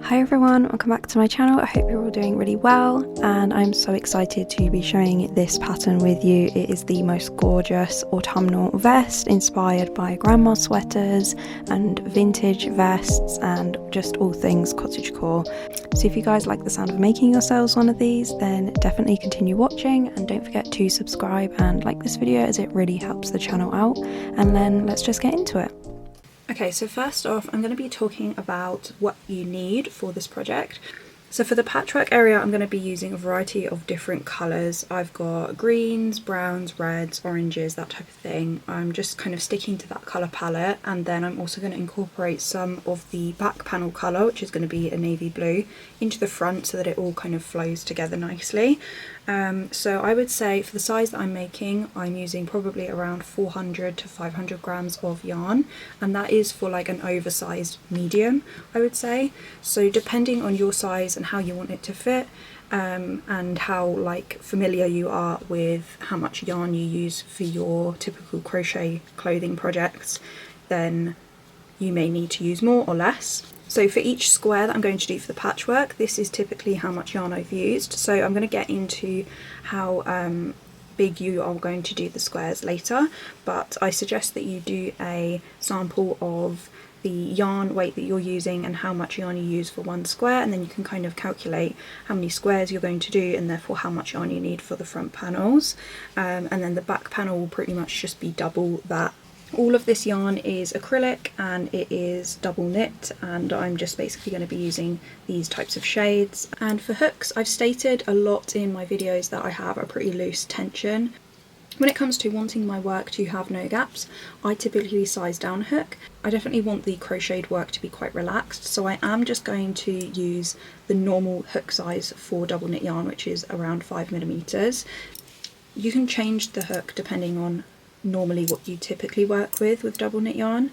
Hi everyone, welcome back to my channel. I hope you're all doing really well, and I'm so excited to be sharing this pattern with you. It is the most gorgeous autumnal vest inspired by grandma sweaters and vintage vests and just all things cottagecore. So if you guys like the sound of making yourselves one of these, then definitely continue watching, and don't forget to subscribe and like this video as it really helps the channel out. And then let's just get into it. Okay, so first off, I'm going to be talking about what you need for this project. So for the patchwork area, I'm going to be using a variety of different colours. I've got greens, browns, reds, oranges, that type of thing. I'm just kind of sticking to that colour palette, and then I'm also going to incorporate some of the back panel colour, which is going to be a navy blue, into the front so that it all kind of flows together nicely. So I would say for the size that I'm making, I'm using probably around 400 to 500 grams of yarn, and that is for like an oversized medium, I would say. So depending on your size and how you want it to fit, and how like familiar you are with how much yarn you use for your typical crochet clothing projects, then you may need to use more or less. So for each square that I'm going to do for the patchwork, this is typically how much yarn I've used. So I'm going to get into how big you are going to do the squares later, but I suggest that you do a sample of the yarn weight that you're using and how much yarn you use for one square, and then you can kind of calculate how many squares you're going to do and therefore how much yarn you need for the front panels. And then the back panel will pretty much just be double that. All of this yarn is acrylic and it is double knit, and I'm just basically going to be using these types of shades. And for hooks, I've stated a lot in my videos that I have a pretty loose tension. When it comes to wanting my work to have no gaps, I typically size down a hook. I definitely want the crocheted work to be quite relaxed, so I am just going to use the normal hook size for double knit yarn, which is around 5mm. You can change the hook depending on normally what you typically work with double knit yarn.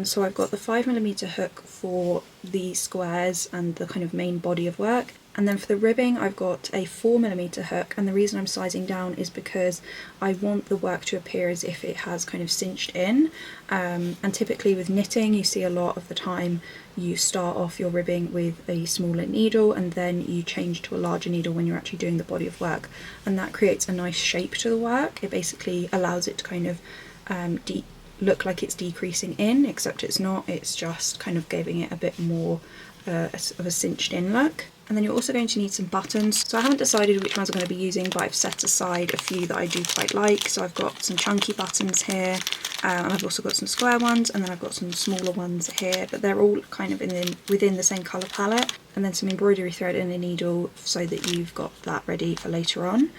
So I've got the 5mm hook for the squares and the kind of main body of work, and then for the ribbing I've got a 4mm hook, and the reason I'm sizing down is because I want the work to appear as if it has kind of cinched in, and typically with knitting you see a lot of the time you start off your ribbing with a smaller needle and then you change to a larger needle when you're actually doing the body of work, and that creates a nice shape to the work. It basically allows it to kind of look like it's decreasing in, except it's not, it's just kind of giving it a bit more of a cinched in look. And then you're also going to need some buttons. So I haven't decided which ones I'm going to be using, but I've set aside a few that I do quite like. So I've got some chunky buttons here, and I've also got some square ones, and then I've got some smaller ones here, but they're all kind of within the same colour palette. And then some embroidery thread and a needle so that you've got that ready for later on.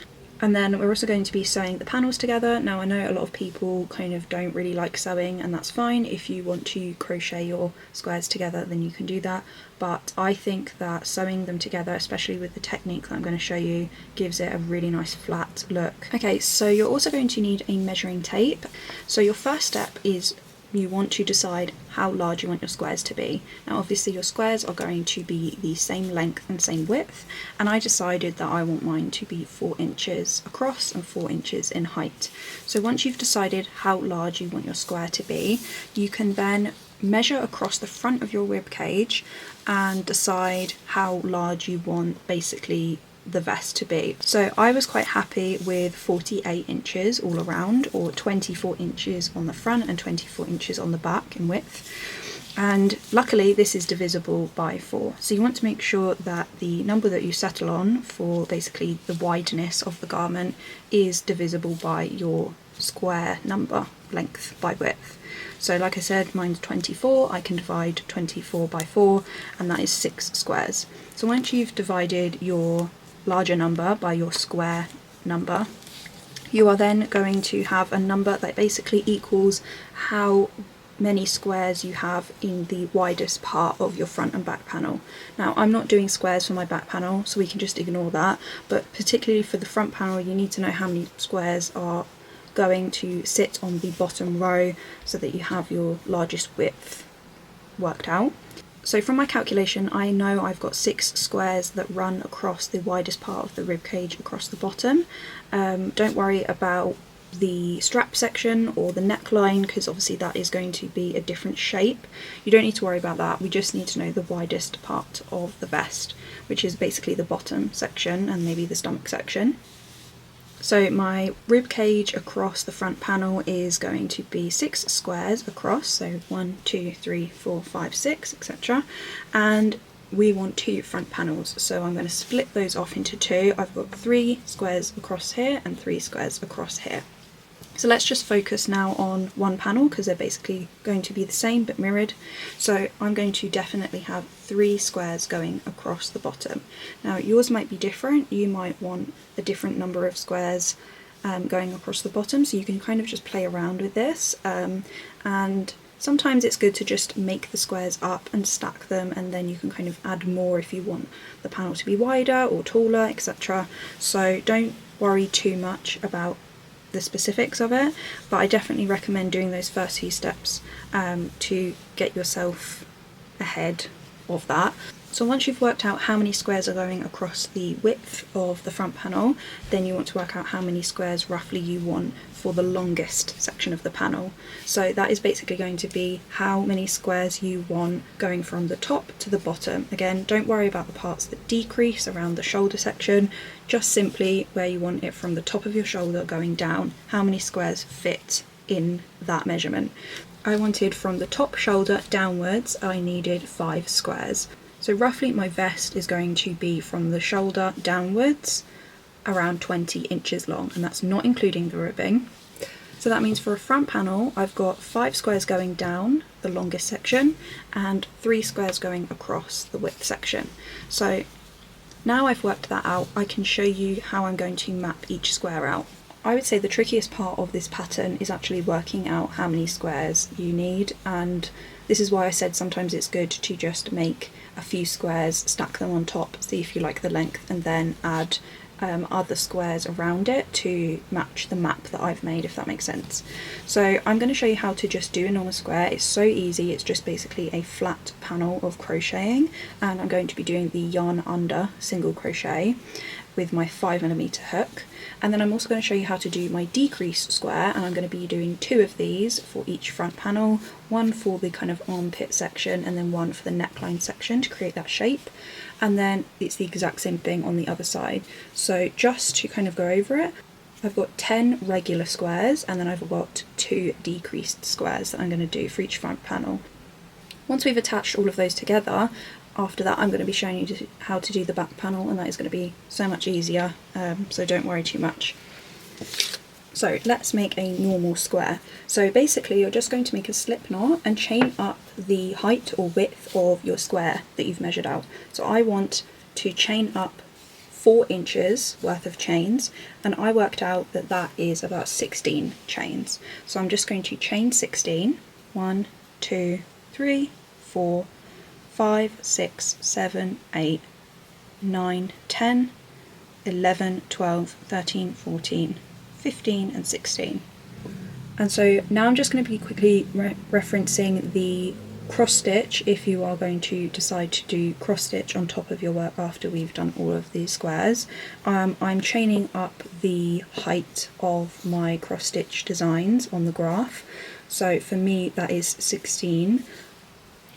And then we're also going to be sewing the panels together. Now I know a lot of people kind of don't really like sewing, and that's fine. If you want to crochet your squares together, then you can do that. But I think that sewing them together, especially with the technique that I'm going to show you, gives it a really nice flat look. Okay, so you're also going to need a measuring tape. So your first step is you want to decide how large you want your squares to be. Now obviously your squares are going to be the same length and same width, and I decided that I want mine to be 4 inches across and 4 inches in height. So once you've decided how large you want your square to be, you can then measure across the front of your rib cage and decide how large you want basically the vest to be. So I was quite happy with 48 inches all around, or 24 inches on the front and 24 inches on the back in width. And luckily this is divisible by 4. So you want to make sure that the number that you settle on for basically the wideness of the garment is divisible by your square number, length by width. So like I said, mine's 24, I can divide 24 by 4, and that is 6 squares. So once you've divided your larger number by your square number, you are then going to have a number that basically equals how many squares you have in the widest part of your front and back panel. Now I'm not doing squares for my back panel, so we can just ignore that, but particularly for the front panel you need to know how many squares are going to sit on the bottom row so that you have your largest width worked out. So from my calculation, I know I've got 6 squares that run across the widest part of the rib cage across the bottom. Don't worry about the strap section or the neckline, because obviously that is going to be a different shape. You don't need to worry about that. We just need to know the widest part of the vest, which is basically the bottom section and maybe the stomach section. So my rib cage across the front panel is going to be 6 squares across, so 1, 2, 3, 4, 5, 6, etc. And we want 2 front panels, so I'm going to split those off into 2. I've got 3 squares across here and 3 squares across here. So let's just focus now on one panel, because they're basically going to be the same but mirrored. So I'm going to definitely have 3 squares going across the bottom. Now yours might be different, you might want a different number of squares going across the bottom, so you can kind of just play around with this. And sometimes it's good to just make the squares up and stack them, and then you can kind of add more if you want the panel to be wider or taller, etc. So don't worry too much about the specifics of it, but I definitely recommend doing those first few steps to get yourself ahead of that. So once you've worked out how many squares are going across the width of the front panel, then you want to work out how many squares roughly you want for the longest section of the panel. So that is basically going to be how many squares you want going from the top to the bottom. Again, don't worry about the parts that decrease around the shoulder section, just simply where you want it from the top of your shoulder going down, how many squares fit in that measurement. I wanted from the top shoulder downwards, I needed 5 squares. So roughly my vest is going to be from the shoulder downwards around 20 inches long, and that's not including the ribbing. So that means for a front panel, I've got 5 squares going down the longest section and 3 squares going across the width section. So now I've worked that out, I can show you how I'm going to map each square out. I would say the trickiest part of this pattern is actually working out how many squares you need, and this is why I said sometimes it's good to just make a few squares, stack them on top, see if you like the length, and then add other squares around it to match the map that I've made, if that makes sense. So I'm going to show you how to just do a normal square. It's so easy, it's just basically a flat panel of crocheting, and I'm going to be doing the yarn under single crochet with my 5mm hook. And then I'm also going to show you how to do my decreased square, and I'm going to be doing 2 of these for each front panel, one for the kind of armpit section and then one for the neckline section to create that shape. And then it's the exact same thing on the other side. So just to kind of go over it, I've got 10 regular squares and then I've got 2 decreased squares that I'm going to do for each front panel. Once we've attached all of those together, after that I'm going to be showing you how to do the back panel, and that is going to be so much easier, so don't worry too much. So let's make a normal square. So basically you're just going to make a slip knot and chain up the height or width of your square that you've measured out. So I want to chain up 4 inches worth of chains, and I worked out that that is about 16 chains. So I'm just going to chain 16, 1, 2, 3, 4, 5, 6, 7, 8, 9, 10, 11, 12, 13, 14, 15 and 16. And so now I'm just going to be quickly referencing the cross stitch if you are going to decide to do cross stitch on top of your work after we've done all of these squares. I'm chaining up the height of my cross stitch designs on the graph. So for me that is 16.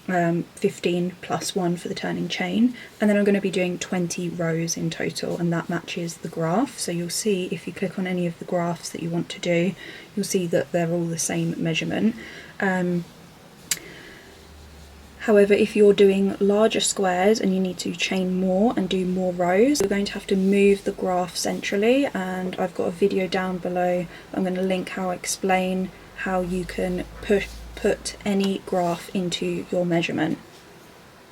15 plus 1 for the turning chain, and then I'm going to be doing 20 rows in total, and that matches the graph. So you'll see if you click on any of the graphs that you want to do, you'll see that they're all the same measurement. However, if you're doing larger squares and you need to chain more and do more rows, you're going to have to move the graph centrally, and I've got a video down below. I'm going to link how I explain how you can put any graph into your measurement.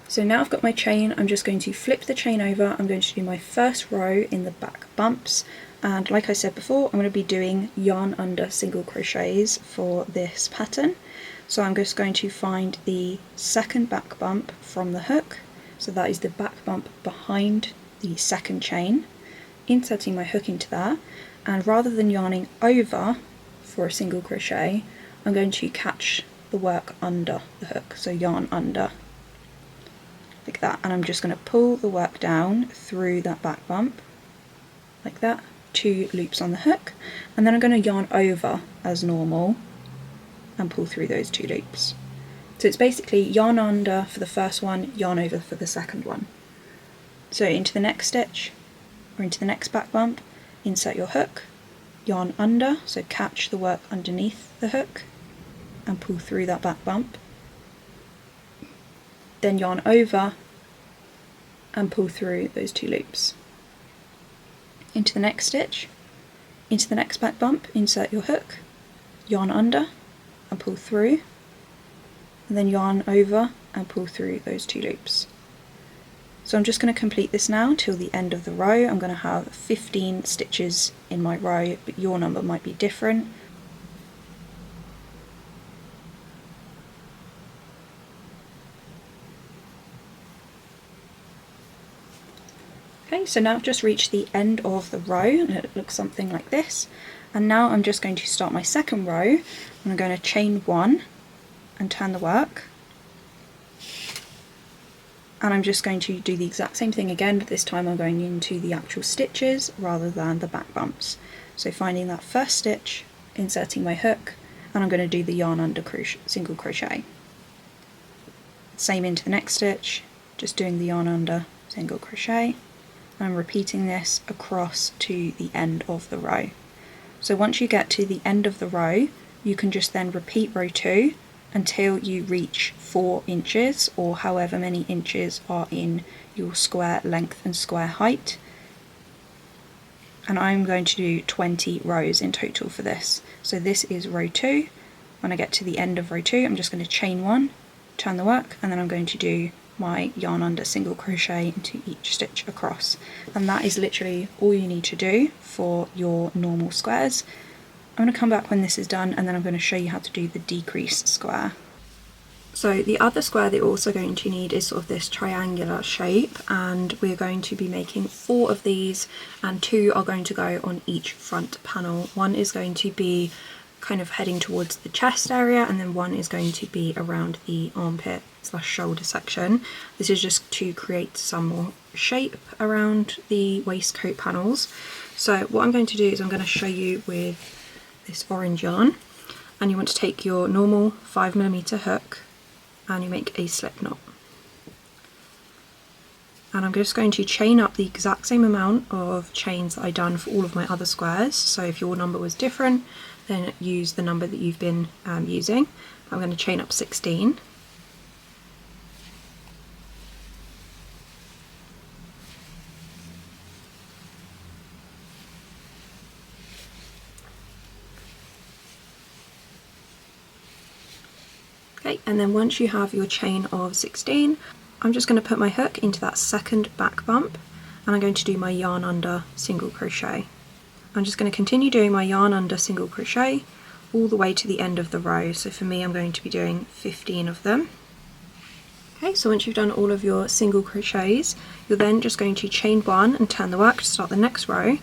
So now I've got my chain, I'm just going to flip the chain over. I'm going to do my first row in the back bumps, and like I said before, I'm going to be doing yarn under single crochets for this pattern. So I'm just going to find the second back bump from the hook, so that is the back bump behind the second chain, inserting my hook into that, and rather than yarning over for a single crochet, I'm going to catch the work under the hook, so yarn under, like that, and I'm just going to pull the work down through that back bump, like that, 2 loops on the hook, and then I'm going to yarn over as normal and pull through those 2 loops. So it's basically yarn under for the first one, yarn over for the second one. So into the next stitch, or into the next back bump, insert your hook, yarn under, so catch the work underneath the hook and pull through that back bump, then yarn over and pull through those 2 loops. Into the next stitch, into the next back bump, insert your hook, yarn under and pull through, and then yarn over and pull through those 2 loops. So I'm just going to complete this now till the end of the row. I'm going to have 15 stitches in my row, but your number might be different. Okay, so now I've just reached the end of the row and it looks something like this. And now I'm just going to start my second row, and I'm going to chain 1 and turn the work. And I'm just going to do the exact same thing again, but this time I'm going into the actual stitches rather than the back bumps. So finding that first stitch, inserting my hook, and I'm going to do the yarn under single crochet. Same into the next stitch, just doing the yarn under single crochet. And I'm repeating this across to the end of the row. So once you get to the end of the row, you can just then repeat row 2 until you reach 4 inches, or however many inches are in your square length and square height. And I'm going to do 20 rows in total for this. So this is row 2. When I get to the end of row 2, I'm just going to chain 1, turn the work, and then I'm going to do my yarn under single crochet into each stitch across. And that is literally all you need to do for your normal squares. I'm going to come back when this is done, and then I'm going to show you how to do the decrease square. So the other square that you're also going to need is sort of this triangular shape, and we're going to be making 4 of these, and 2 are going to go on each front panel. One is going to be kind of heading towards the chest area, and then one is going to be around the armpit / shoulder section. This is just to create some more shape around the waistcoat panels. So what I'm going to do is I'm going to show you with this orange yarn, and you want to take your normal 5mm hook and you make a slip knot. And I'm just going to chain up the exact same amount of chains that I've done for all of my other squares. So if your number was different, then use the number that you've been using. I'm going to chain up 16. Okay, and then once you have your chain of 16, I'm just going to put my hook into that second back bump, and I'm going to do my yarn under single crochet. I'm just going to continue doing my yarn under single crochet all the way to the end of the row. So for me, I'm going to be doing 15 of them. Okay, so once you've done all of your single crochets, you're then just going to chain 1 and turn the work to start the next row.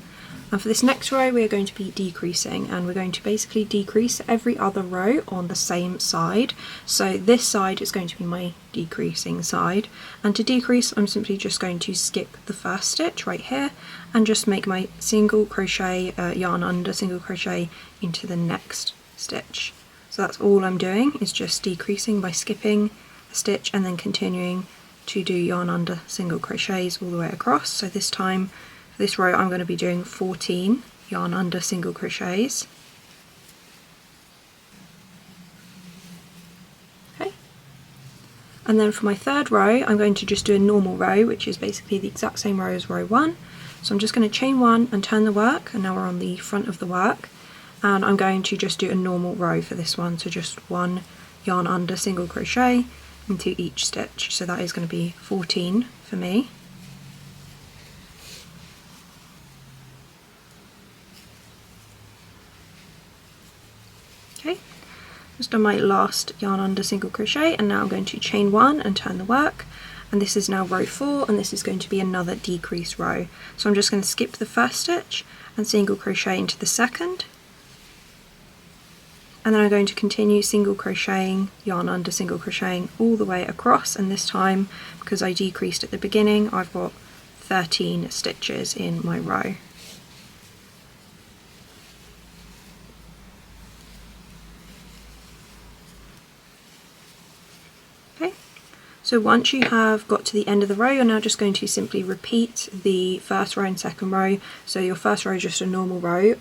And for this next row, we're going to be decreasing, and we're going to basically decrease every other row on the same side. So this side is going to be my decreasing side, and to decrease, I'm simply just going to skip the first stitch right here and just make my single crochet, yarn under single crochet into the next stitch. So that's all I'm doing, is just decreasing by skipping a stitch and then continuing to do yarn under single crochets all the way across. So this time, for this row, I'm going to be doing 14 yarn under single crochets. Okay. And then for my third row, I'm going to just do a normal row, which is basically the exact same row as row 1. So I'm just going to chain 1 and turn the work, and now we're on the front of the work. And I'm going to just do a normal row for this one, so just 1 yarn under single crochet into each stitch. So that is going to be 14 for me. Okay, just done my last yarn under single crochet, and now I'm going to chain 1 and turn the work, and this is now row 4, and this is going to be another decrease row. So I'm just going to skip the first stitch and single crochet into the second, And then I'm going to continue single crocheting, yarn under, single crocheting all the way across, and this time, because I decreased at the beginning, I've got 13 stitches in my row. Okay, so once you have got to the end of the row, you're now just going to simply repeat the first row and second row. So your first row is just a normal row,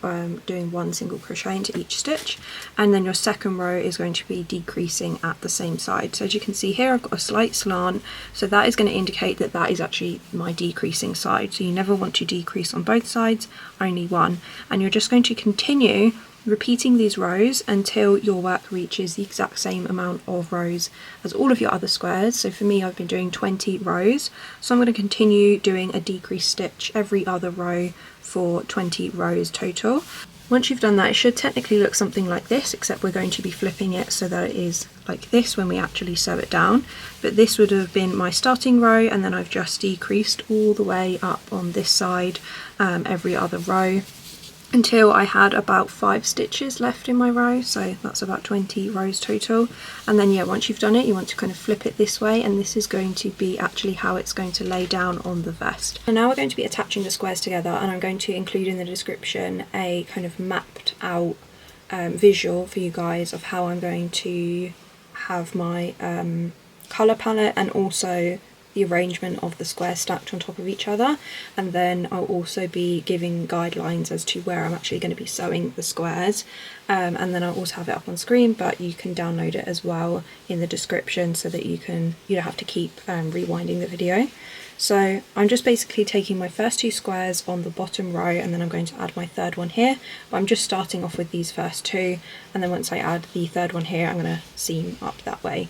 doing one single crochet into each stitch, and then your second row is going to be decreasing at the same side. So as you can see here, I've got a slight slant, so that is going to indicate that that is actually my decreasing side. So you never want to decrease on both sides, only one, and you're just going to continue repeating these rows until your work reaches the exact same amount of rows as all of your other squares. So for me, I've been doing 20 rows, so I'm going to continue doing a decreased stitch every other row for 20 rows total. Once you've done that, it should technically look something like this, except we're going to be flipping it so that it is like this when we actually sew it down. But this would have been my starting row, and then I've just decreased all the way up on this side every other row, until I had about 5 stitches left in my row, so that's about 20 rows total. And then yeah, once you've done it, you want to kind of flip it this way, and this is going to be actually how it's going to lay down on the vest. And now we're going to be attaching the squares together, and I'm going to include in the description a kind of mapped out visual for you guys of how I'm going to have my colour palette, and also the arrangement of the squares stacked on top of each other. And then I'll also be giving guidelines as to where I'm actually going to be sewing the squares, and then I'll also have it up on screen, but you can download it as well in the description so that you don't have to keep rewinding the video. So I'm just basically taking my first 2 squares on the bottom row, and then I'm going to add my third one here, but I'm just starting off with these first 2, and then once I add the third one here, I'm going to seam up that way.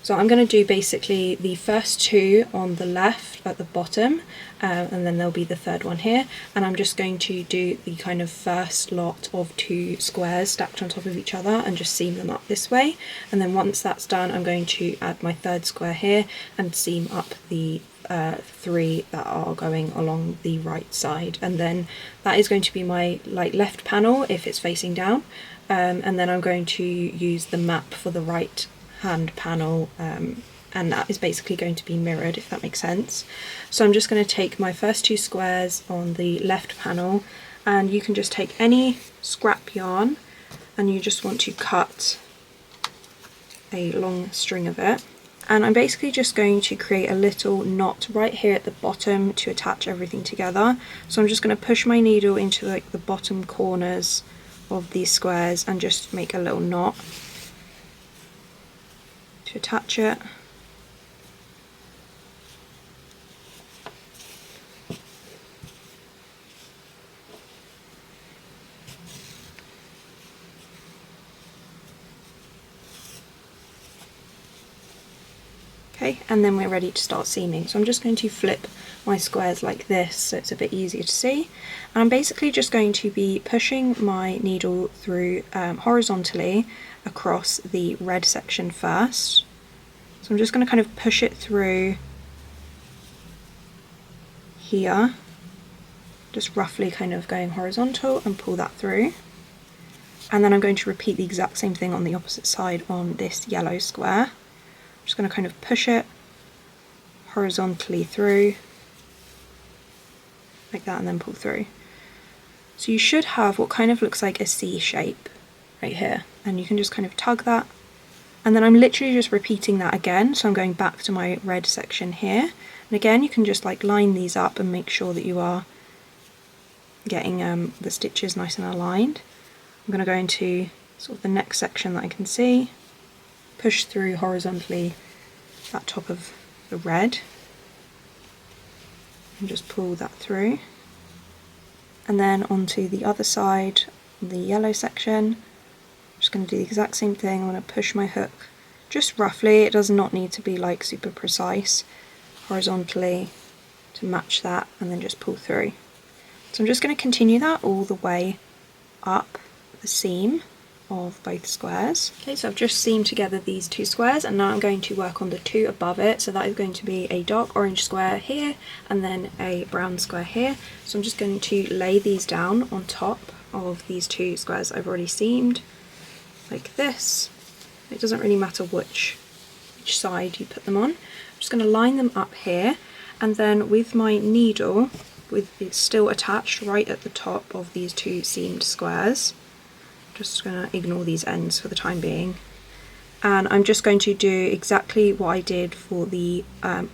So I'm going to do basically the first 2 on the left at the bottom, and then there'll be the third one here, and I'm just going to do the kind of first lot of 2 squares stacked on top of each other and just seam them up this way. And then once that's done, I'm going to add my third square here and seam up the 3 that are going along the right side, and then that is going to be my left panel if it's facing down, and then I'm going to use the map for the right hand panel, and that is basically going to be mirrored, if that makes sense. So I'm just going to take my first 2 squares on the left panel, and you can just take any scrap yarn and you just want to cut a long string of it, and I'm basically just going to create a little knot right here at the bottom to attach everything together. So I'm just going to push my needle into the bottom corners of these squares and just make a little knot to attach it. Okay, and then we're ready to start seaming. So I'm just going to flip my squares like this so it's a bit easier to see. And I'm basically just going to be pushing my needle through horizontally across the red section first. So I'm just going to kind of push it through here, just roughly kind of going horizontal, and pull that through. And then I'm going to repeat the exact same thing on the opposite side on this yellow square. I'm just going to kind of push it horizontally through like that, and then pull through. So you should have what kind of looks like a C shape right here, and you can just kind of tug that, and then I'm literally just repeating that again. So I'm going back to my red section here, and again you can just line these up and make sure that you are getting the stitches nice and aligned. I'm going to go into sort of the next section that I can see, push through horizontally that top of the red and just pull that through, and then onto the other side, the yellow section. I'm just going to do the exact same thing. I'm going to push my hook just roughly, it does not need to be super precise, horizontally to match that, and then just pull through. So I'm just going to continue that all the way up the seam of both squares. Okay, so I've just seamed together these 2 squares, and now I'm going to work on the 2 above it. So that is going to be a dark orange square here and then a brown square here. So I'm just going to lay these down on top of these 2 squares I've already seamed, like this. It doesn't really matter which side you put them on. I'm just going to line them up here, and then with my needle, with it still attached right at the top of these 2 seamed squares, just going to ignore these ends for the time being, and I'm just going to do exactly what I did for the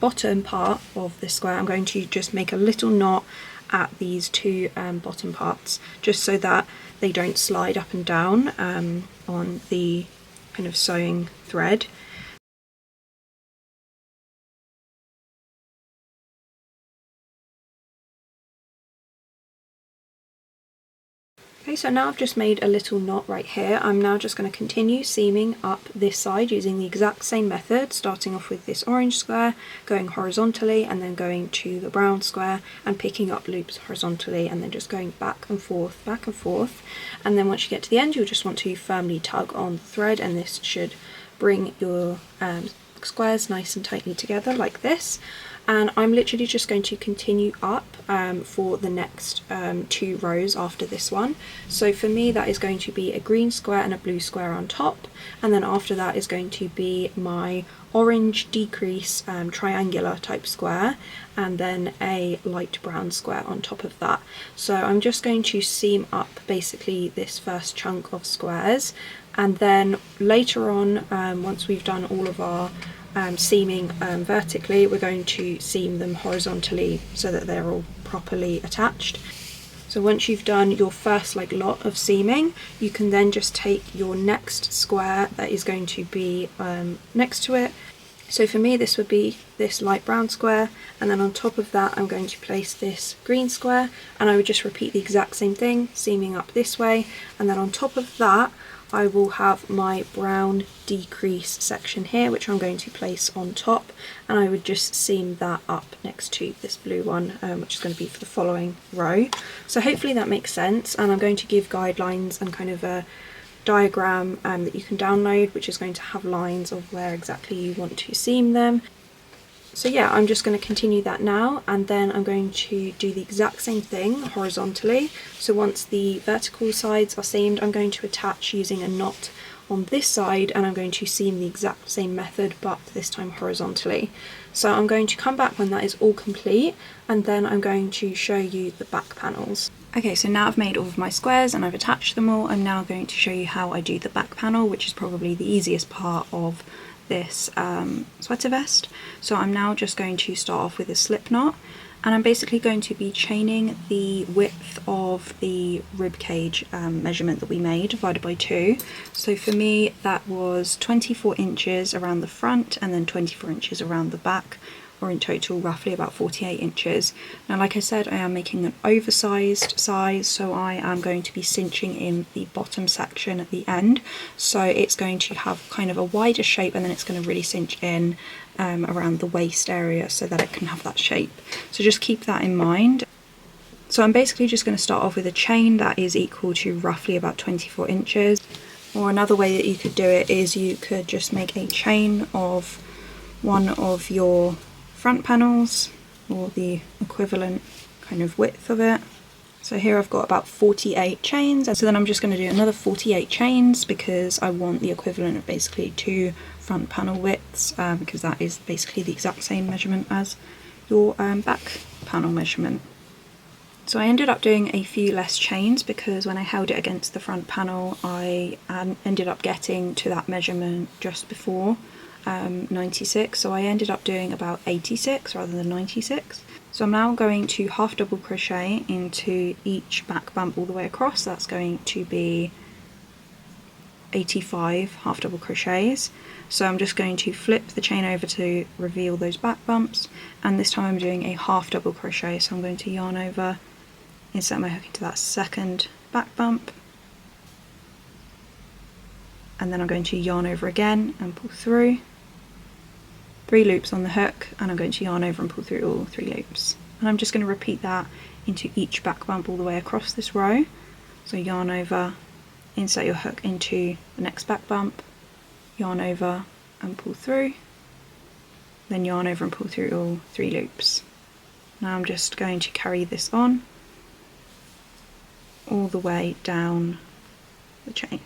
bottom part of this square. I'm going to just make a little knot at these 2 bottom parts, just so that they don't slide up and down on the kind of sewing thread. Okay, so now I've just made a little knot right here. I'm now just going to continue seaming up this side using the exact same method, starting off with this orange square, going horizontally, and then going to the brown square and picking up loops horizontally, and then just going back and forth, and then once you get to the end you'll just want to firmly tug on the thread, and this should bring your squares nice and tightly together like this. And I'm literally just going to continue up for the next 2 rows after this one. So for me that is going to be a green square and a blue square on top, and then after that is going to be my orange decrease triangular type square, and then a light brown square on top of that. So I'm just going to seam up basically this first chunk of squares, and then later on, once we've done all of our seaming vertically, we're going to seam them horizontally so that they're all properly attached. So once you've done your first lot of seaming, you can then just take your next square that is going to be next to it. So for me this would be this light brown square, and then on top of that I'm going to place this green square, and I would just repeat the exact same thing, seaming up this way, and then on top of that I will have my brown decrease section here, which I'm going to place on top, and I would just seam that up next to this blue one, which is going to be for the following row. So hopefully that makes sense, and I'm going to give guidelines and kind of a diagram that you can download, which is going to have lines of where exactly you want to seam them. So yeah, I'm just going to continue that now, and then I'm going to do the exact same thing horizontally. So once the vertical sides are seamed, I'm going to attach using a knot on this side, and I'm going to seam the exact same method but this time horizontally. So I'm going to come back when that is all complete, and then I'm going to show you the back panels. Okay, so now I've made all of my squares and I've attached them all. I'm now going to show you how I do the back panel, which is probably the easiest part of this sweater vest. So I'm now just going to start off with a slip knot, and I'm basically going to be chaining the width of the rib cage measurement that we made divided by 2. So for me that was 24 inches around the front and then 24 inches around the back, or in total roughly about 48 inches. Now like I said, I am making an oversized size, so I am going to be cinching in the bottom section at the end, so it's going to have kind of a wider shape, and then it's going to really cinch in around the waist area so that it can have that shape. So just keep that in mind. So I'm basically just going to start off with a chain that is equal to roughly about 24 inches. Or another way that you could do it is you could just make a chain of one of your front panels, or the equivalent kind of width of it. So here I've got about 48 chains, and so then I'm just going to do another 48 chains because I want the equivalent of basically 2 front panel widths, because that is basically the exact same measurement as your back panel measurement. So I ended up doing a few less chains because when I held it against the front panel I ended up getting to that measurement just before 96, so I ended up doing about 86 rather than 96. So I'm now going to half double crochet into each back bump all the way across. That's going to be 85 half double crochets. So I'm just going to flip the chain over to reveal those back bumps, and this time I'm doing a half double crochet, so I'm going to yarn over, insert my hook into that second back bump, and then I'm going to yarn over again and pull through 3 loops on the hook, and I'm going to yarn over and pull through all 3 loops, and I'm just going to repeat that into each back bump all the way across this row. So yarn over, insert your hook into the next back bump, yarn over and pull through, then yarn over and pull through all 3 loops. Now I'm just going to carry this on all the way down the chain.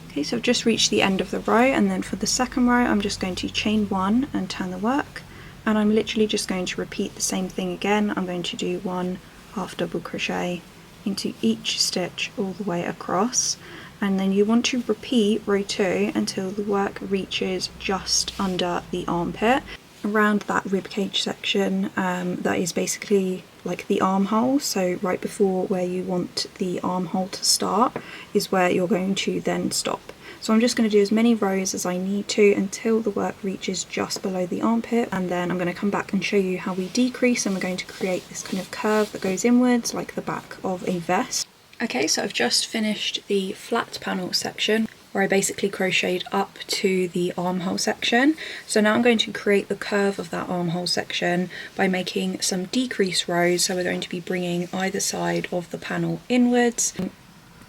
Okay, so I've just reached the end of the row, and then for the second row I'm just going to chain 1 and turn the work, and I'm literally just going to repeat the same thing again. I'm going to do 1 half double crochet into each stitch all the way across, and then you want to repeat row 2 until the work reaches just under the armpit, around that ribcage section. That is basically like the armhole, so right before where you want the armhole to start is where you're going to then stop. So I'm just going to do as many rows as I need to until the work reaches just below the armpit, and then I'm going to come back and show you how we decrease, and we're going to create this kind of curve that goes inwards like the back of a vest. Okay, so I've just finished the flat panel section where I basically crocheted up to the armhole section. So now I'm going to create the curve of that armhole section by making some decrease rows. So we're going to be bringing either side of the panel inwards.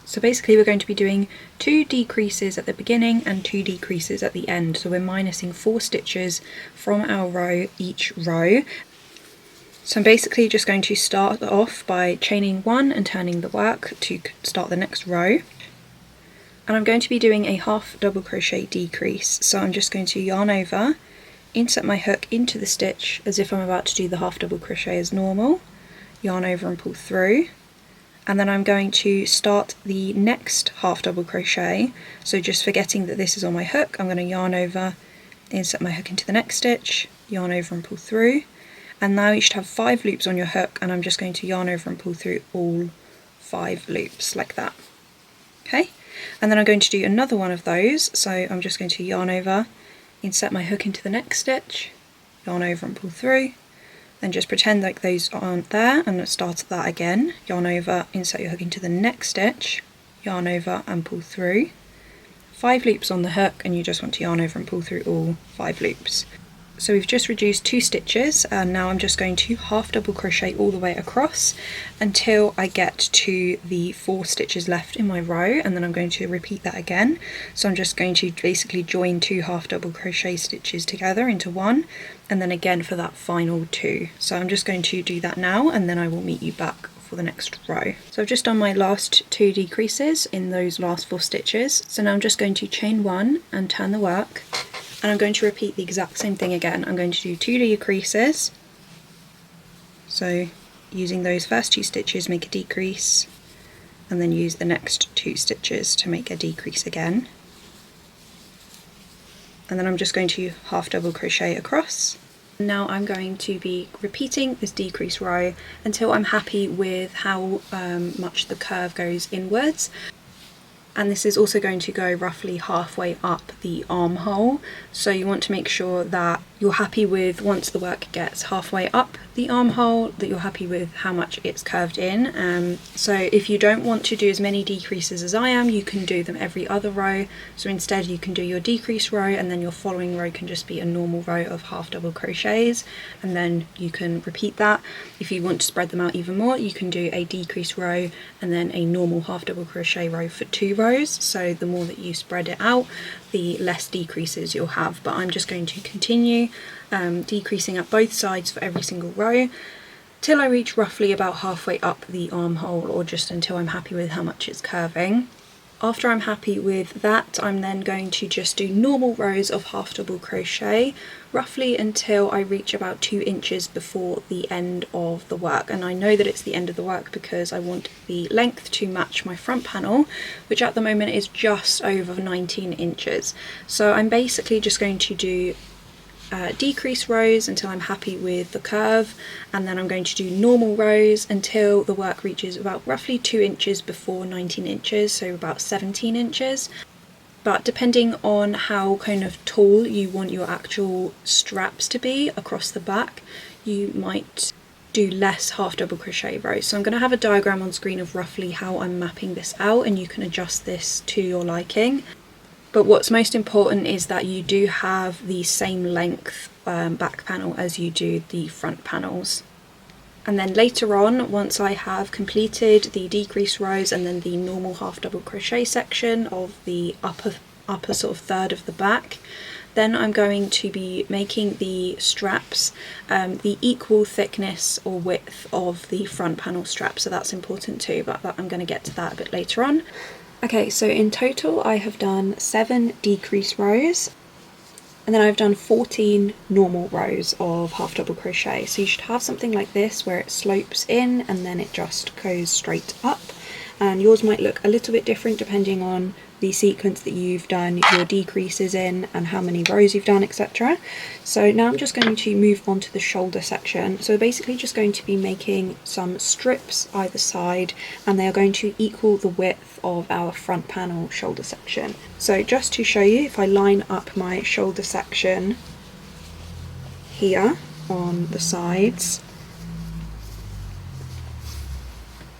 So basically we're going to be doing 2 decreases at the beginning and 2 decreases at the end. So we're minusing 4 stitches from our row each row. So I'm basically just going to start off by chaining 1 and turning the work to start the next row. And I'm going to be doing a half double crochet decrease. So I'm just going to yarn over, insert my hook into the stitch as if I'm about to do the half double crochet as normal, yarn over and pull through, and then I'm going to start the next half double crochet. So just forgetting that this is on my hook, I'm going to yarn over, insert my hook into the next stitch, yarn over and pull through, and now you should have 5 loops on your hook, and I'm just going to yarn over and pull through all 5 loops like that. Okay, and then I'm going to do another one of those. So I'm just going to yarn over, insert my hook into the next stitch, yarn over and pull through, then just pretend like those aren't there and start that again, yarn over, insert your hook into the next stitch, yarn over and pull through, 5 loops on the hook, and you just want to yarn over and pull through all 5 loops. So we've just reduced 2 stitches, and now I'm just going to half double crochet all the way across until I get to the 4 stitches left in my row, and then I'm going to repeat that again. So I'm just going to basically join 2 half double crochet stitches together into one, and then again for that final 2. So I'm just going to do that now, and then I will meet you back for the next row. So I've just done my last 2 decreases in those last 4 stitches. So now I'm just going to chain 1 and turn the work. And I'm going to repeat the exact same thing again. I'm going to do 2 decreases. So using those first 2 stitches make a decrease, and then use the next 2 stitches to make a decrease again. And then I'm just going to half double crochet across. Now I'm going to be repeating this decrease row until I'm happy with how much the curve goes inwards. And this is also going to go roughly halfway up the armhole, so you want to make sure that you're happy with, once the work gets halfway up the armhole, that you're happy with how much it's curved in. So if you don't want to do as many decreases as I am, you can do them every other row. So instead you can do your decrease row, and then your following row can just be a normal row of half double crochets, and then you can repeat that. If you want to spread them out even more, you can do a decrease row and then a normal half double crochet row for 2 rows. So the more that you spread it out, the less decreases you'll have. But I'm just going to continue decreasing at both sides for every single row till I reach roughly about halfway up the armhole, or just until I'm happy with how much it's curving. After I'm happy with that, I'm then going to just do normal rows of half double crochet roughly until I reach about 2 inches before the end of the work. And I know that it's the end of the work because I want the length to match my front panel, which at the moment is just over 19 inches. So I'm basically just going to do decrease rows until I'm happy with the curve, and then I'm going to do normal rows until the work reaches about roughly 2 inches before 19 inches, so about 17 inches. But depending on how kind of tall you want your actual straps to be across the back, you might do less half double crochet rows. So I'm going to have a diagram on screen of roughly how I'm mapping this out, and you can adjust this to your liking. But what's most important is that you do have the same length back panel as you do the front panels. And then later on, once I have completed the decrease rows and then the normal half double crochet section of the upper sort of third of the back, Then I'm going to be making the straps the equal thickness or width of the front panel strap, so that's important too, but I'm going to get to that a bit later on. Okay, so in total I have done 7 decrease rows, and then I've done 14 normal rows of half double crochet. So you should have something like this where it slopes in and then it just goes straight up, and yours might look a little bit different depending on the sequence that you've done your decreases in and how many rows you've done, etc. So now I'm just going to move on to the shoulder section. So we're basically just going to be making some strips either side, and they are going to equal the width of our front panel shoulder section. So just to show you, if I line up my shoulder section here on the sides,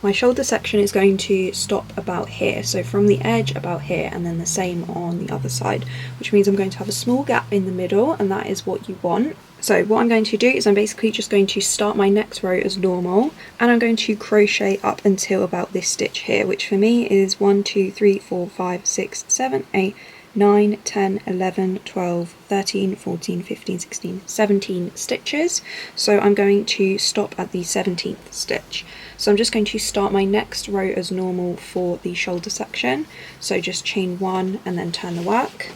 my shoulder section is going to stop about here, so from the edge about here, and then the same on the other side, which means I'm going to have a small gap in the middle, and that is what you want. So what I'm going to do is I'm basically just going to start my next row as normal, and I'm going to crochet up until about this stitch here, which for me is 1, 2, 3, 4, 5, 6, 7, 8, 9, 10, 11, 12, 13, 14, 15, 16, 17 stitches. So I'm going to stop at the 17th stitch. So I'm just going to start my next row as normal for the shoulder section. So just chain 1 and then turn the work.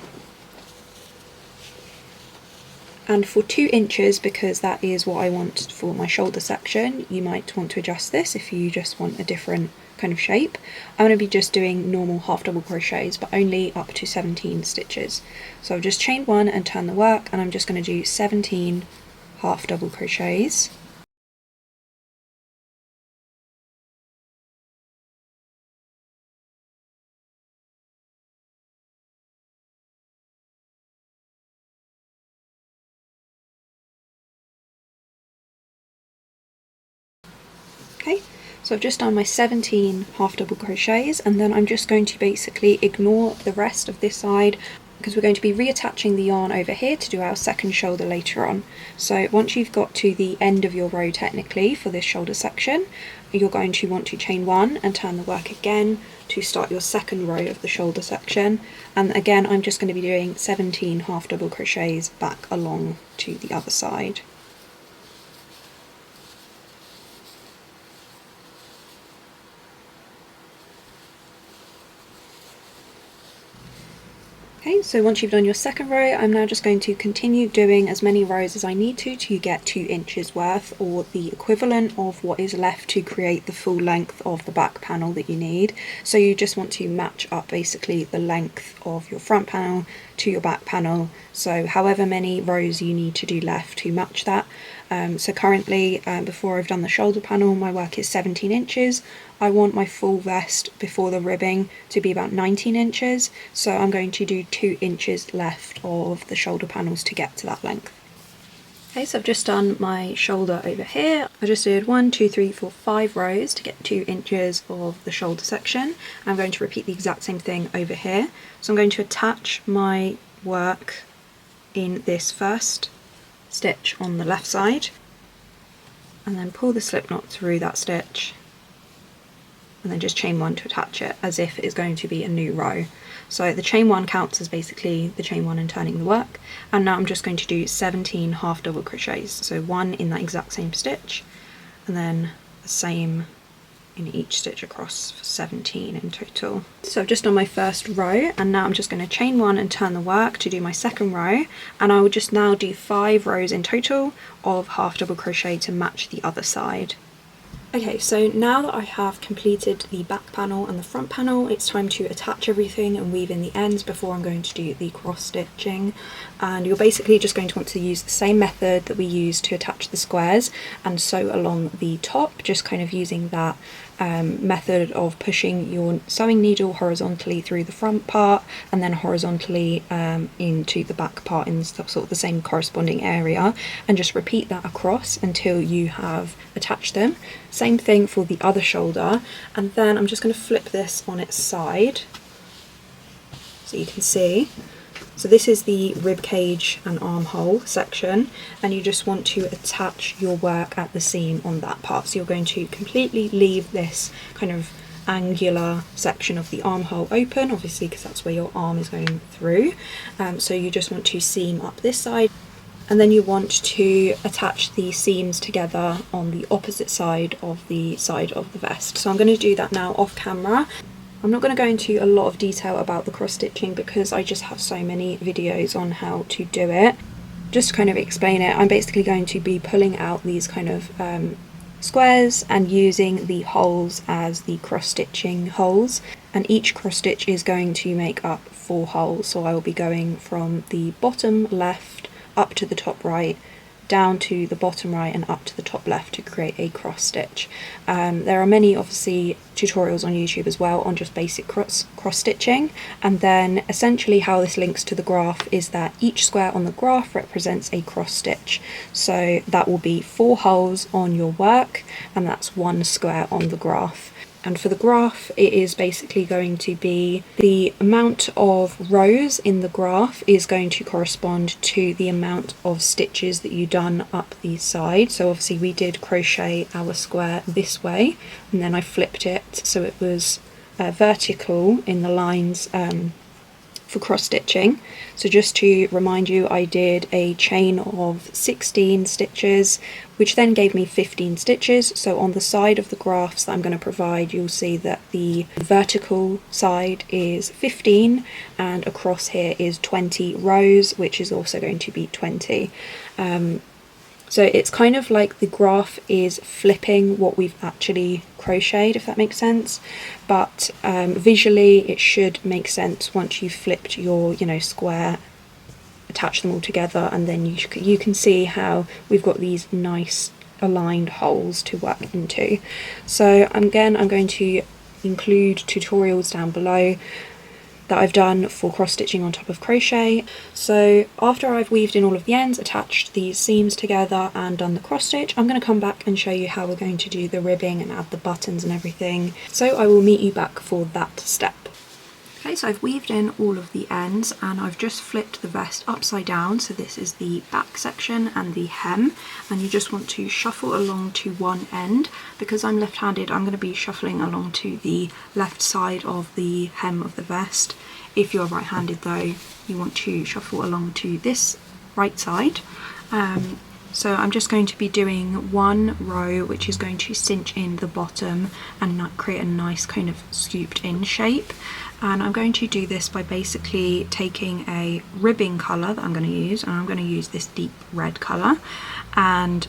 And for 2 inches, because that is what I want for my shoulder section, you might want to adjust this if you just want a different kind of shape. I'm going to be just doing normal half double crochets, but only up to 17 stitches. So I've just chained 1 and turn the work, and I'm just going to do 17 half double crochets. Okay, so I've just done my 17 half double crochets, and then I'm just going to basically ignore the rest of this side, because we're going to be reattaching the yarn over here to do our second shoulder later on. So once you've got to the end of your row technically for this shoulder section, you're going to want to chain 1 and turn the work again to start your second row of the shoulder section. And again, I'm just going to be doing 17 half double crochets back along to the other side. Okay, so once you've done your second row, I'm now just going to continue doing as many rows as I need to get 2 inches worth, or the equivalent of what is left to create the full length of the back panel that you need. So you just want to match up basically the length of your front panel to your back panel, so however many rows you need to do left to match that. So currently, before I've done the shoulder panel, my work is 17 inches. I want my full vest before the ribbing to be about 19 inches, so I'm going to do 2 inches left of the shoulder panels to get to that length. Okay, so I've just done my shoulder over here. I just did 1, 2, 3, 4, 5 rows to get 2 inches of the shoulder section. I'm going to repeat the exact same thing over here. So I'm going to attach my work in this first stitch on the left side, and then pull the slip knot through that stitch, and then just chain 1 to attach it as if it is going to be a new row. So the chain 1 counts as basically the chain 1 and turning the work, and now I'm just going to do 17 half double crochets, so 1 in that exact same stitch, and then the same in each stitch across for 17 in total. So I've just done my first row, and now I'm just going to chain 1 and turn the work to do my second row, and I will just now do 5 rows in total of half double crochet to match the other side. Okay, so now that I have completed the back panel and the front panel, it's time to attach everything and weave in the ends before I'm going to do the cross stitching. And you're basically just going to want to use the same method that we used to attach the squares and sew along the top, just kind of using that method of pushing your sewing needle horizontally through the front part and then horizontally into the back part in sort of the same corresponding area, and just repeat that across until you have attached them. Same thing for the other shoulder, and then I'm just going to flip this on its side so you can see. So this is the rib cage and armhole section, and you just want to attach your work at the seam on that part. So you're going to completely leave this kind of angular section of the armhole open, obviously because that's where your arm is going through. So you just want to seam up this side, and then you want to attach the seams together on the opposite side of the vest. So I'm going to do that now off camera. I'm not going to go into a lot of detail about the cross stitching because I just have so many videos on how to do it. Just to kind of explain it, I'm basically going to be pulling out these kind of squares and using the holes as the cross stitching holes, and each cross stitch is going to make up 4 holes. So I will be going from the bottom left up to the top right, down to the bottom right and up to the top left to create a cross stitch. There are many obviously tutorials on YouTube as well on just basic cross stitching, and then essentially how this links to the graph is that each square on the graph represents a cross stitch. So that will be 4 holes on your work, and that's 1 square on the graph. And for the graph, it is basically going to be the amount of rows in the graph is going to correspond to the amount of stitches that you've done up the side. So obviously we did crochet our square this way, and then I flipped it so it was vertical in the lines for cross stitching. So just to remind you, I did a chain of 16 stitches, which then gave me 15 stitches. So on the side of the graphs that I'm going to provide, you'll see that the vertical side is 15 and across here is 20 rows, which is also going to be 20. So it's kind of like the graph is flipping what we've actually crocheted, if that makes sense. But visually it should make sense once you've flipped your, square, attach them all together, and then you can see how we've got these nice aligned holes to work into. So again, I'm going to include tutorials down below that I've done for cross stitching on top of crochet. So after I've weaved in all of the ends, attached these seams together and done the cross stitch, I'm going to come back and show you how we're going to do the ribbing and add the buttons and everything. So I will meet you back for that step. Okay, so I've weaved in all of the ends and I've just flipped the vest upside down. So this is the back section and the hem, and you just want to shuffle along to one end. Because I'm left-handed, I'm going to be shuffling along to the left side of the hem of the vest. If you're right-handed though, you want to shuffle along to this right side. So I'm just going to be doing 1 row which is going to cinch in the bottom and create a nice kind of scooped in shape. And I'm going to do this by basically taking a ribbing colour that I'm going to use, and I'm going to use this deep red colour, and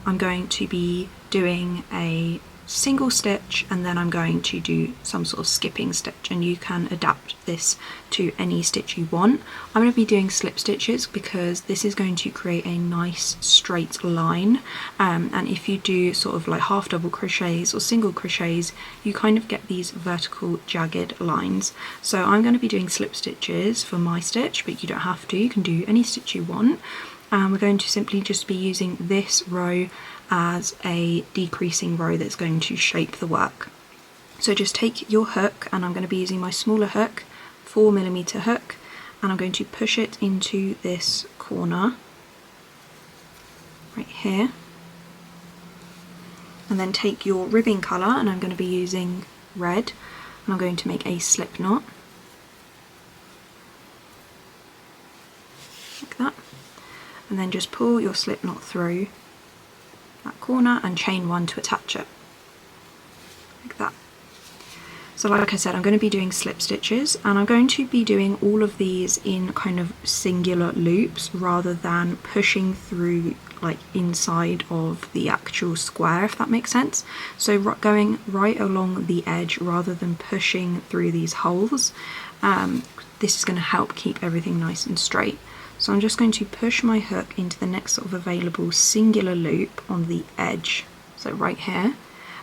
I'm going to be doing a single stitch, and then I'm going to do some sort of skipping stitch, and you can adapt this to any stitch you want. I'm going to be doing slip stitches because this is going to create a nice straight line, and if you do sort of like half double crochets or single crochets, you kind of get these vertical jagged lines. So I'm going to be doing slip stitches for my stitch, but you don't have to, you can do any stitch you want. And we're going to simply just be using this row as a decreasing row that's going to shape the work. So just take your hook, and I'm going to be using my smaller hook, 4mm hook, and I'm going to push it into this corner right here, and then take your ribbing colour, and I'm going to be using red, and I'm going to make a slip knot like that, and then just pull your slip knot through that corner and chain 1 to attach it like that. So like I said, I'm going to be doing slip stitches, and I'm going to be doing all of these in kind of singular loops rather than pushing through like inside of the actual square, if that makes sense. So going right along the edge rather than pushing through these holes. This is going to help keep everything nice and straight. So I'm just going to push my hook into the next sort of available singular loop on the edge, so right here,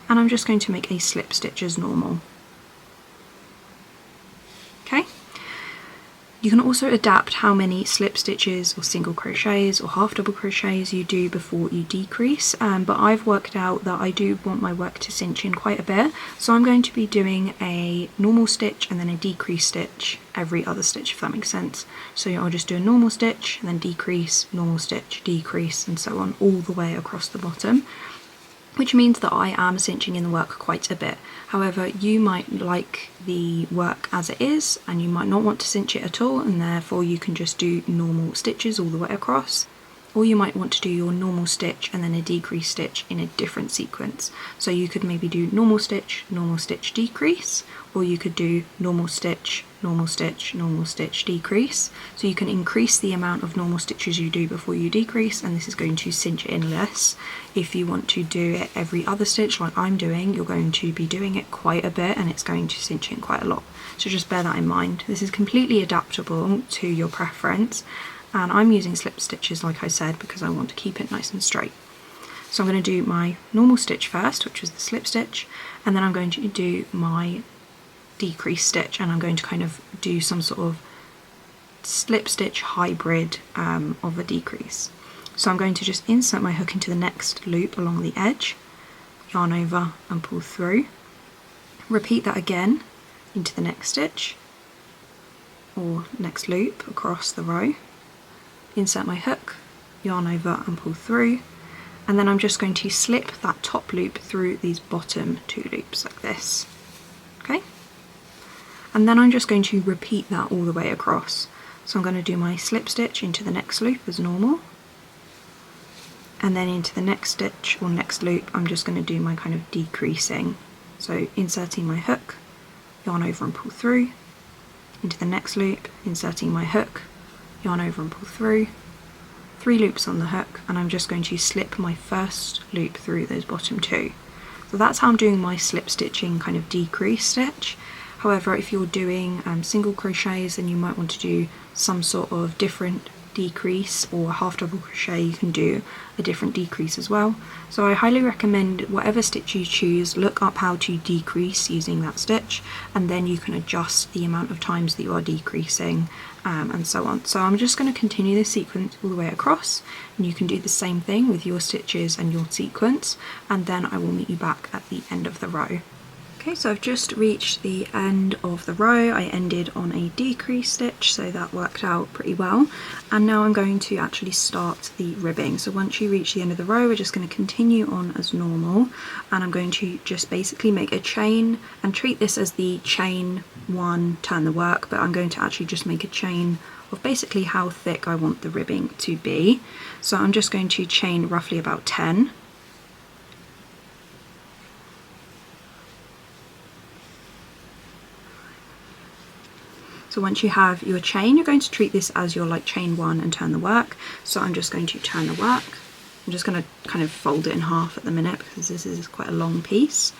and I'm just going to make a slip stitch as normal. Okay. You can also adapt how many slip stitches or single crochets or half double crochets you do before you decrease, but I've worked out that I do want my work to cinch in quite a bit, so I'm going to be doing a normal stitch and then a decrease stitch every other stitch, if that makes sense. So I'll just do a normal stitch and then decrease, normal stitch, decrease, and so on all the way across the bottom. which means that I am cinching in the work quite a bit. However, you might like the work as it is and you might not want to cinch it at all, and therefore you can just do normal stitches all the way across. Or you might want to do your normal stitch and then a decrease stitch in a different sequence. So you could maybe do normal stitch, decrease, or you could do normal stitch, decrease. So you can increase the amount of normal stitches you do before you decrease, and this is going to cinch in less. If you want to do it every other stitch like I'm doing, you're going to be doing it quite a bit and it's going to cinch in quite a lot. So just bear that in mind. This is completely adaptable to your preference. And I'm using slip stitches, like I said, because I want to keep it nice and straight. So I'm going to do my normal stitch first, which is the slip stitch, and then I'm going to do my decrease stitch, and I'm going to kind of do some sort of slip stitch hybrid of a decrease. So I'm going to just insert my hook into the next loop along the edge, yarn over and pull through. Repeat that again into the next stitch or next loop across the row. Insert my hook, yarn over and pull through, and then I'm just going to slip that top loop through these bottom two loops like this. Okay? And then I'm just going to repeat that all the way across. So I'm going to do my slip stitch into the next loop as normal, and then into the next stitch or next loop I'm just going to do my kind of decreasing. So inserting my hook, yarn over and pull through, into the next loop, inserting my hook, yarn over and pull through, 3 loops on the hook, and I'm just going to slip my first loop through those bottom 2. So that's how I'm doing my slip stitching kind of decrease stitch. However, if you're doing single crochets, then you might want to do some sort of different decrease, or half double crochet you can do a different decrease as well. So I highly recommend whatever stitch you choose, look up how to decrease using that stitch, and then you can adjust the amount of times that you are decreasing and so on. So I'm just going to continue this sequence all the way across, and you can do the same thing with your stitches and your sequence, and then I will meet you back at the end of the row. Okay, so I've just reached the end of the row. I ended on a decrease stitch, so that worked out pretty well. And now I'm going to actually start the ribbing. So once you reach the end of the row, we're just going to continue on as normal, and I'm going to just basically make a chain and treat this as the chain 1, turn the work, but I'm going to actually just make a chain of basically how thick I want the ribbing to be. So I'm just going to chain roughly about 10. So once you have your chain, you're going to treat this as your like chain 1 and turn the work. So I'm just going to turn the work. I'm just going to kind of fold it in half at the minute because this is quite a long piece.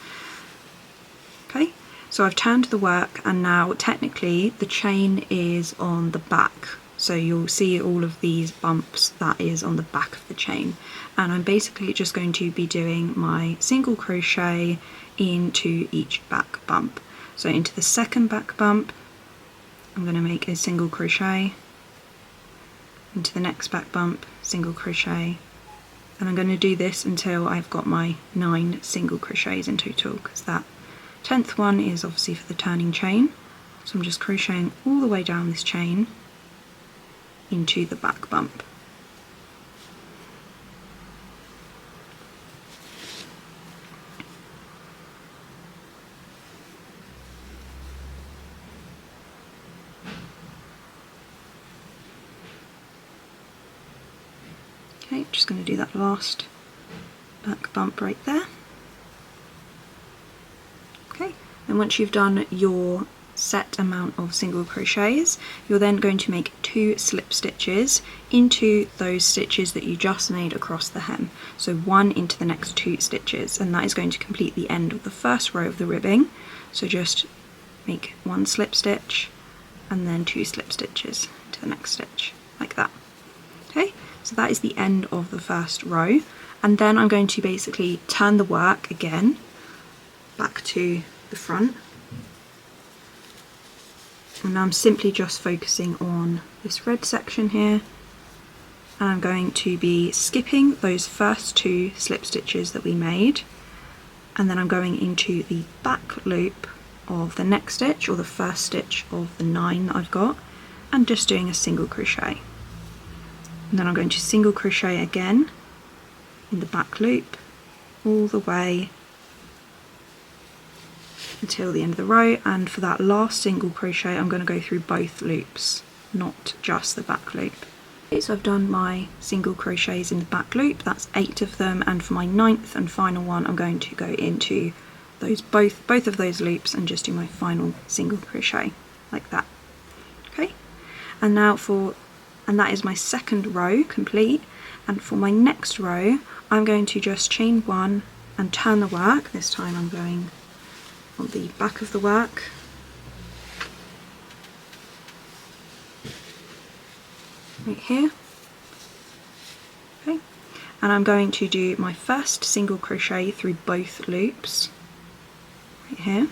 Okay, so I've turned the work, and now technically the chain is on the back. So you'll see all of these bumps, that is on the back of the chain. And I'm basically just going to be doing my single crochet into each back bump. So into the second back bump, I'm going to make a single crochet, into the next back bump, single crochet, and I'm going to do this until I've got my 9 single crochets in total, because that 10th one is obviously for the turning chain. So I'm just crocheting all the way down this chain into the back bump. Okay, just going to do that last back bump right there. Okay, and once you've done your set amount of single crochets, you're then going to make 2 slip stitches into those stitches that you just made across the hem. So 1 into the next 2 stitches, and that is going to complete the end of the first row of the ribbing. So just make 1 slip stitch and then 2 slip stitches to the next stitch, like that. Okay, so that is the end of the first row, and then I'm going to basically turn the work again back to the front, and I'm simply just focusing on this red section here, and I'm going to be skipping those first 2 slip stitches that we made, and then I'm going into the back loop of the next stitch, or the first stitch of the 9 that I've got, and just doing a single crochet. And then I'm going to single crochet again in the back loop, all the way until the end of the row, and for that last single crochet I'm going to go through both loops, not just the back loop. Okay, so I've done my single crochets in the back loop, that's 8 of them, and for my 9th and final one I'm going to go into those both of those loops and just do my final single crochet like that. Okay, and now and that is my second row complete, and for my next row I'm going to just chain 1 and turn the work. This time I'm going on the back of the work, right here. Okay, and I'm going to do my first single crochet through both loops right here,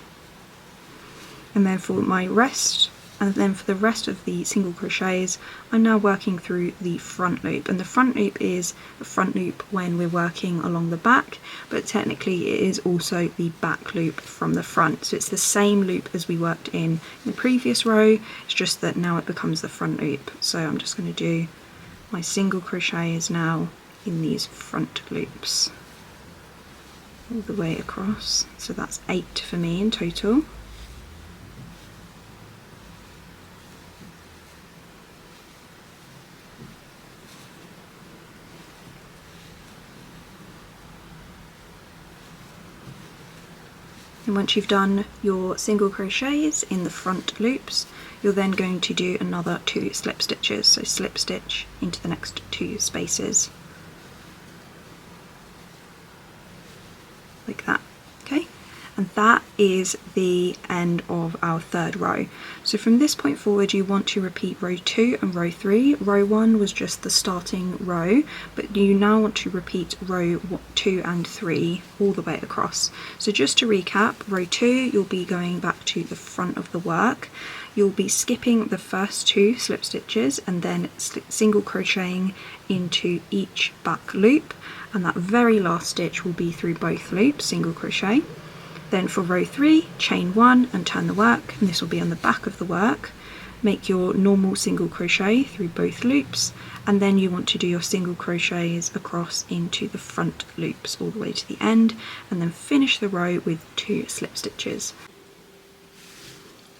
and then for my rest, and then for the rest of the single crochets I'm now working through the front loop, and the front loop is the front loop when we're working along the back, but technically it is also the back loop from the front, so it's the same loop as we worked in the previous row, it's just that now it becomes the front loop. So I'm just going to do my single crochets now in these front loops all the way across, so that's 8 for me in total. And once you've done your single crochets in the front loops, you're then going to do another 2 slip stitches, so slip stitch into the next 2 spaces like that. Okay, and that is the end of our third row. So from this point forward you want to repeat row 2 and row 3. Row 1 was just the starting row, but you now want to repeat row 2 and 3 all the way across. So just to recap, row 2 you'll be going back to the front of the work, you'll be skipping the first 2 slip stitches and then single crocheting into each back loop, and that very last stitch will be through both loops, single crochet. Then for row 3, chain 1 and turn the work, and this will be on the back of the work. Make your normal single crochet through both loops, and then you want to do your single crochets across into the front loops all the way to the end, and then finish the row with 2 slip stitches.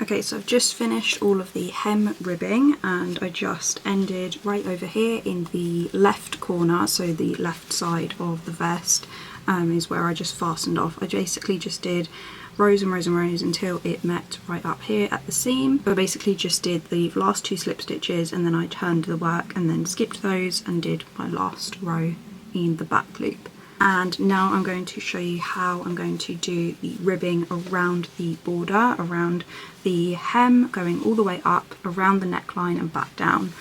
Okay, so I've just finished all of the hem ribbing, and I just ended right over here in the left corner, so the left side of the vest is where I just fastened off. I basically just did rows and rows and rows until it met right up here at the seam. I basically just did the last 2 slip stitches and then I turned the work and then skipped those and did my last row in the back loop. And now I'm going to show you how I'm going to do the ribbing around the border, around the hem, going all the way up, around the neckline and back down.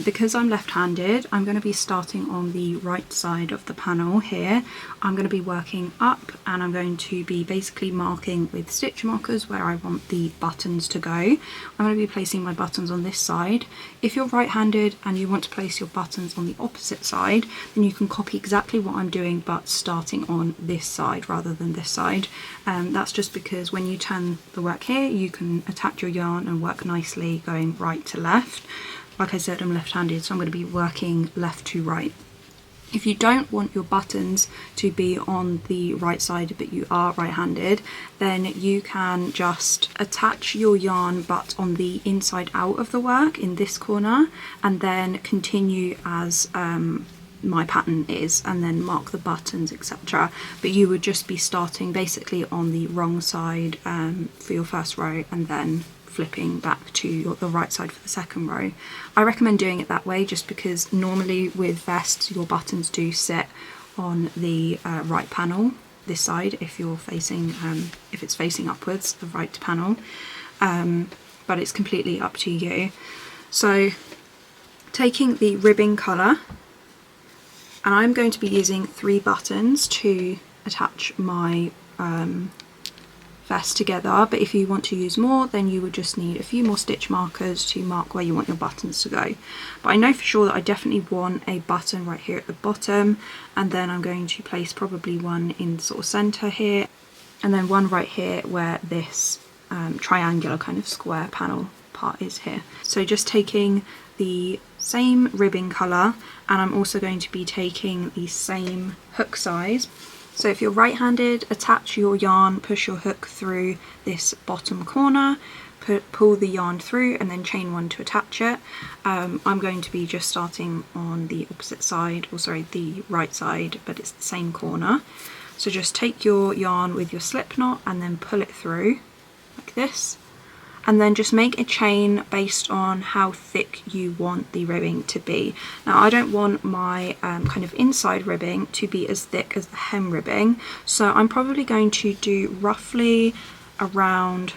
Because I'm left-handed, I'm going to be starting on the right side of the panel here. I'm going to be working up and I'm going to be basically marking with stitch markers where I want the buttons to go. I'm going to be placing my buttons on this side. If you're right-handed and you want to place your buttons on the opposite side, then you can copy exactly what I'm doing but starting on this side rather than this side. That's just because when you turn the work here, you can attach your yarn and work nicely going right to left. Like I said, I'm left-handed, so I'm going to be working left to right. If you don't want your buttons to be on the right side but you are right-handed, then you can just attach your yarn but on the inside out of the work in this corner, and then continue as my pattern is, and then mark the buttons, etc. But you would just be starting basically on the wrong side for your first row and then flipping back to the right side for the second row. I recommend doing it that way just because normally with vests your buttons do sit on the right panel, this side, if you're facing, if it's facing upwards, the right panel, but it's completely up to you. So taking the ribbing colour, and I'm going to be using 3 buttons to attach my vest together, but if you want to use more then you would just need a few more stitch markers to mark where you want your buttons to go. But I know for sure that I definitely want a button right here at the bottom, and then I'm going to place probably one in the sort of centre here, and then one right here where this triangular kind of square panel part is here. So just taking the same ribbing colour, and I'm also going to be taking the same hook size So if you're right-handed, attach your yarn, push your hook through this bottom corner, pull the yarn through and then chain 1 to attach it. I'm going to be just starting on the opposite side, or sorry, the right side, but it's the same corner. So just take your yarn with your slip knot and then pull it through like this, and then just make a chain based on how thick you want the ribbing to be. Now I don't want my kind of inside ribbing to be as thick as the hem ribbing, so I'm probably going to do roughly around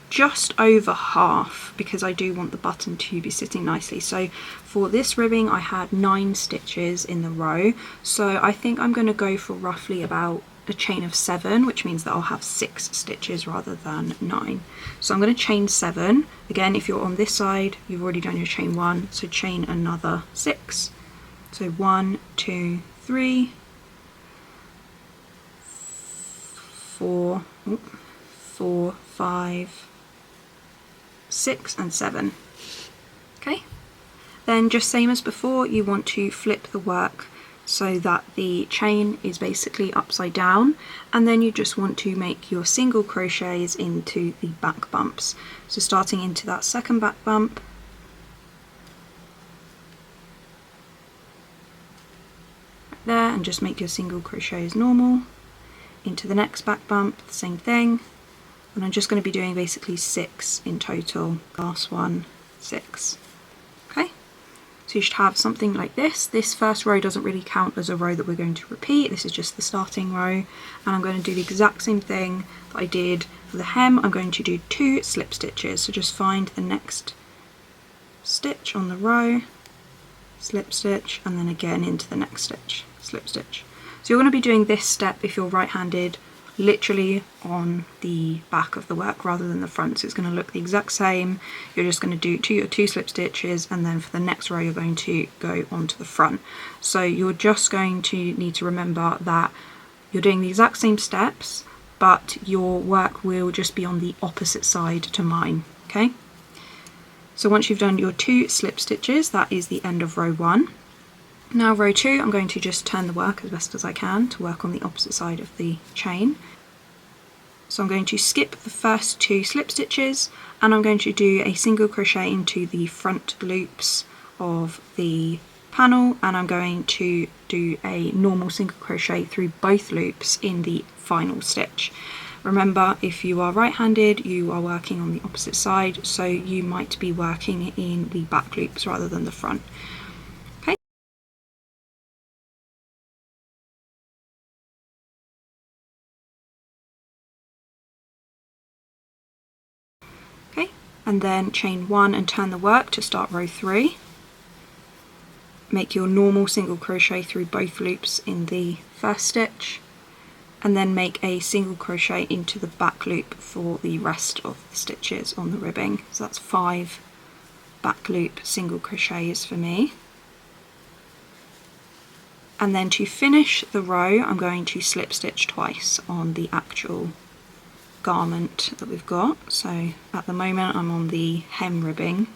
just over half, because I do want the button to be sitting nicely. So for this ribbing I had 9 stitches in the row, so I think I'm going to go for roughly about a chain of 7, which means that I'll have 6 stitches rather than 9. So I'm going to chain 7. Again, if you're on this side, you've already done your chain 1, so chain another 6. So 1, 2, 3, 4, 5, 6 and 7. Okay, then just same as before, you want to flip the work so that the chain is basically upside down, and then you just want to make your single crochets into the back bumps. So starting into that second back bump, right there, and just make your single crochet as normal. Into the next back bump, the same thing, and I'm just going to be doing basically 6 in total. Last one, 6. Okay. So you should have something like this. This first row doesn't really count as a row that we're going to repeat. This is just the starting row, and I'm going to do the exact same thing that I did for the hem. I'm going to do 2 slip stitches. So just find the next stitch on the row, slip stitch, and then again into the next stitch, slip stitch. So you're going to be doing this step if you're right-handed literally on the back of the work rather than the front, so it's going to look the exact same. You're just going to do your 2 slip stitches, and then for the next row you're going to go onto the front. So you're just going to need to remember that you're doing the exact same steps, but your work will just be on the opposite side to mine. Okay, so once you've done your 2 slip stitches, that is the end of row 1. Now row 2, I'm going to just turn the work as best as I can to work on the opposite side of the chain. So I'm going to skip the first 2 slip stitches, and I'm going to do a single crochet into the front loops of the panel, and I'm going to do a normal single crochet through both loops in the final stitch. Remember, if you are right-handed, you are working on the opposite side, so you might be working in the back loops rather than the front. And then chain 1 and turn the work to start row 3. Make your normal single crochet through both loops in the first stitch, and then make a single crochet into the back loop for the rest of the stitches on the ribbing. So that's 5 back loop single crochets for me. And then to finish the row, I'm going to slip stitch twice on the actual garment that we've got. So at the moment I'm on the hem ribbing.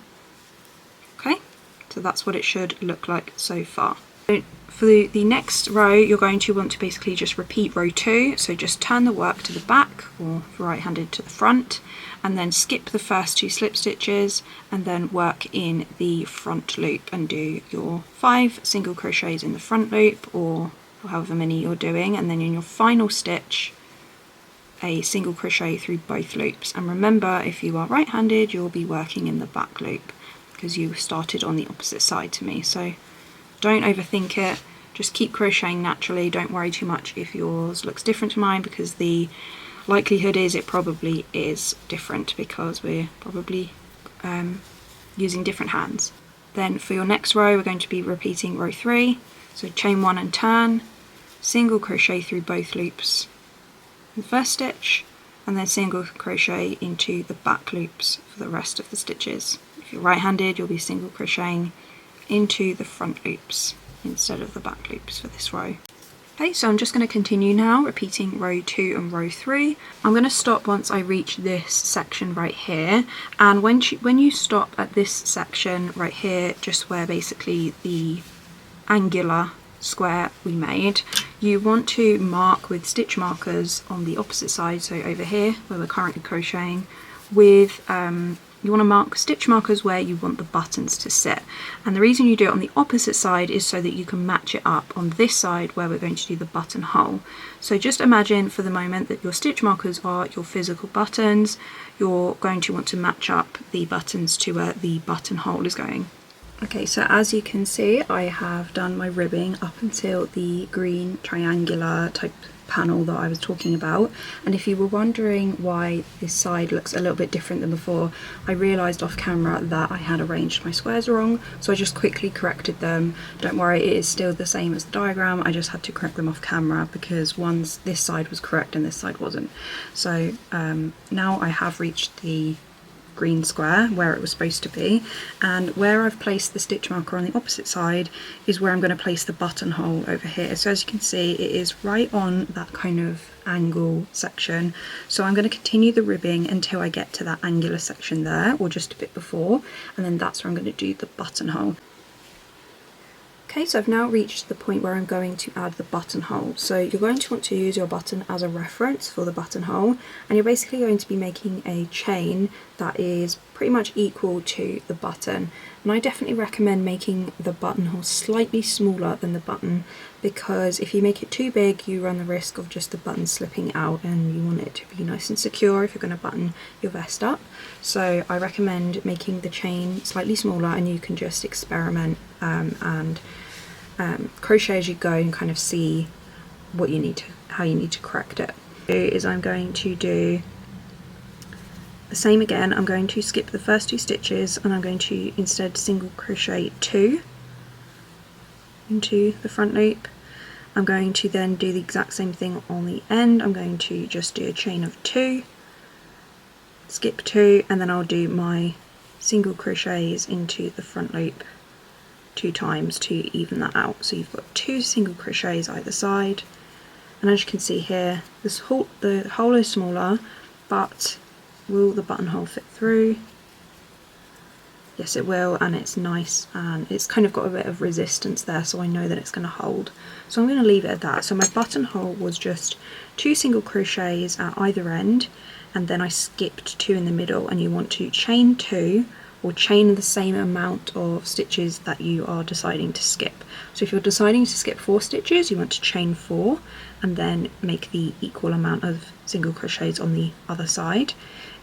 Okay, so that's what it should look like so far. For the next row, you're going to want to basically just repeat row 2, so just turn the work to the back, or if you're right-handed to the front, and then skip the first 2 slip stitches, and then work in the front loop and do your 5 single crochets in the front loop, or however many you're doing, and then in your final stitch a single crochet through both loops. And remember, if you are right-handed, you'll be working in the back loop because you started on the opposite side to me. So don't overthink it, just keep crocheting naturally. Don't worry too much if yours looks different to mine, because the likelihood is it probably is different because we're probably using different hands. Then for your next row, we're going to be repeating row 3, so chain 1 and turn, single crochet through both loops in the first stitch, and then single crochet into the back loops for the rest of the stitches. If you're right-handed, you'll be single crocheting into the front loops instead of the back loops for this row. Okay, so I'm just going to continue now, repeating row 2 and row 3. I'm going to stop once I reach this section right here, and when you stop at this section right here, just where basically the angular square we made, you want to mark with stitch markers on the opposite side, so over here where we're currently crocheting, with you want to mark stitch markers where you want the buttons to sit. And the reason you do it on the opposite side is so that you can match it up on this side where we're going to do the buttonhole. So just imagine for the moment that your stitch markers are your physical buttons. You're going to want to match up the buttons to where the buttonhole is going. Okay, so as you can see, I have done my ribbing up until the green triangular type panel that I was talking about. And if you were wondering why this side looks a little bit different than before, I realised off camera that I had arranged my squares wrong, so I just quickly corrected them. Don't worry, it is still the same as the diagram, I just had to correct them off camera because this side was correct and this side wasn't. So now I have reached the green square where it was supposed to be, and where I've placed the stitch marker on the opposite side is where I'm going to place the buttonhole over here. So as you can see, it is right on that kind of angle section, so I'm going to continue the ribbing until I get to that angular section there, or just a bit before, and then that's where I'm going to do the buttonhole. Okay, so I've now reached the point where I'm going to add the buttonhole. So you're going to want to use your button as a reference for the buttonhole, and you're basically going to be making a chain that is pretty much equal to the button. And I definitely recommend making the buttonhole slightly smaller than the button, because if you make it too big, you run the risk of just the button slipping out, and you want it to be nice and secure if you're going to button your vest up. So I recommend making the chain slightly smaller, and you can just experiment and crochet as you go and kind of see what you need to, how you need to correct it. Is I'm going to do the same again. I'm going to skip the first 2 stitches, and I'm going to instead single crochet 2 into the front loop. I'm going to then do the exact same thing on the end. I'm going to just do a chain of 2, skip 2, and then I'll do my single crochets into the front loop 2 times to even that out. So you've got 2 single crochets either side, and as you can see here, the hole is smaller, but will the buttonhole fit through? Yes, it will, and it's nice, and it's kind of got a bit of resistance there, so I know that it's going to hold. So I'm going to leave it at that. So my buttonhole was just 2 single crochets at either end, and then I skipped 2 in the middle, and you want to chain 2 or chain the same amount of stitches that you are deciding to skip. So if you're deciding to skip 4 stitches, you want to chain 4 and then make the equal amount of single crochets on the other side.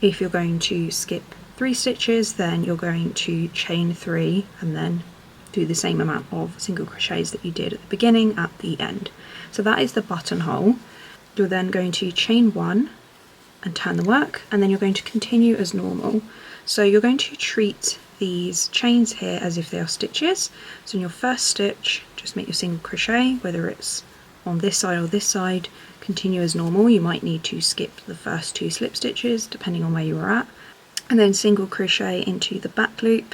If you're going to skip 3 stitches, then you're going to chain 3 and then do the same amount of single crochets that you did at the beginning at the end. So that is the buttonhole. You're then going to chain 1 and turn the work, and then you're going to continue as normal. So you're going to treat these chains here as if they are stitches. So in your first stitch, just make your single crochet, whether it's on this side or this side, continue as normal. You might need to skip the first 2 slip stitches depending on where you are at, and then single crochet into the back loop,